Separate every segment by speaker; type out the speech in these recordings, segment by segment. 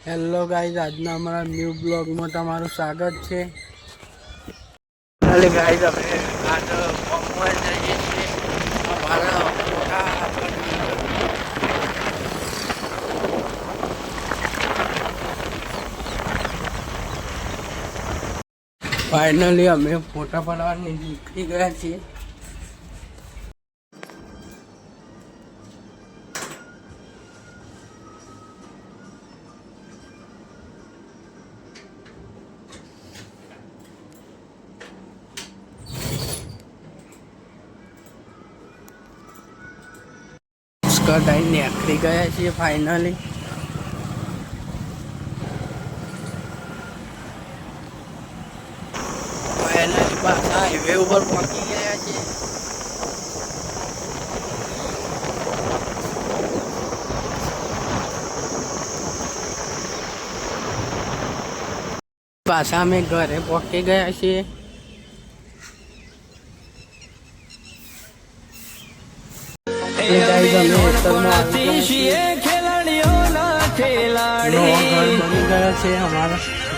Speaker 1: Hello guys, આજના અમારા new બ્લોગમાં તમારું સ્વાગત છે. હાલે ગાઈઝ, અમે આજ પહોંચવા જઈએ છીએ અમારા ફાઇનલી અમે ફોટા પાડવાની નીકળી ગયા છીએ. કઢાઈ નીકળી ગયા છીએ ફાઇનલી. પાછા હાઈવે ઉપર પહોંચી ગયા છીએ. પાછા અમે ઘરે પહોંચી ગયા છીએ.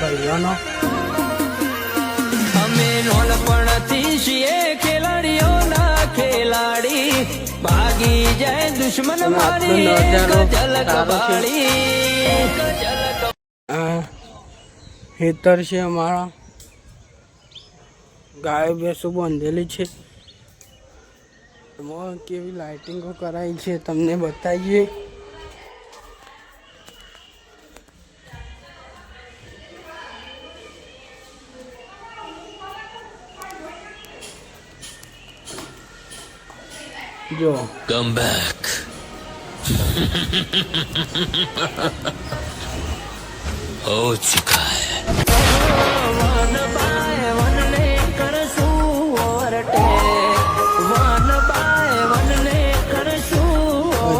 Speaker 1: ભાઈઓનો
Speaker 2: અમે નોનપણથી છીએ ખેલાડીઓના ખેલાડી, ભાગી જાય દુશ્મન મારી ઝલક વાળી.
Speaker 1: ખેતર છે અમારા, ગાય ભેંસો બાંધેલી છે. એમાં કેવી લાઇટિંગો કરાઈ છે તમને બતાવીએ. जो
Speaker 2: कम बैक हो चुका है. वन बाय वन ने करसूं ओवरटेक, वन बाय वन ने करसूं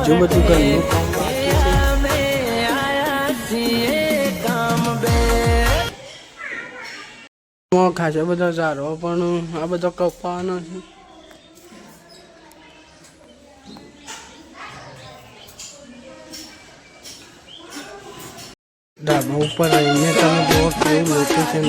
Speaker 1: जो બધું કરવું
Speaker 2: અમે આયા છીએ કામ બે.
Speaker 1: ખાસા બધા ઝાડવા પણ આ બધો કપાવાનો છે. ढाबा ऊपर रहीने તમે જો કેવું લોકેશન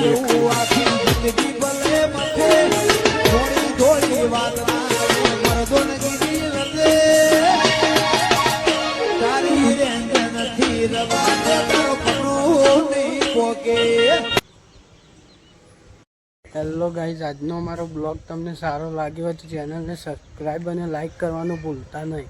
Speaker 1: હેલો ગાઈઝ, આજનો અમારો બ્લોગ તમને સારો લાગ્યો હોય તો ચેનલને સબસ્ક્રાઈબ અને લાઈક કરવાનું ભૂલતા નહીં.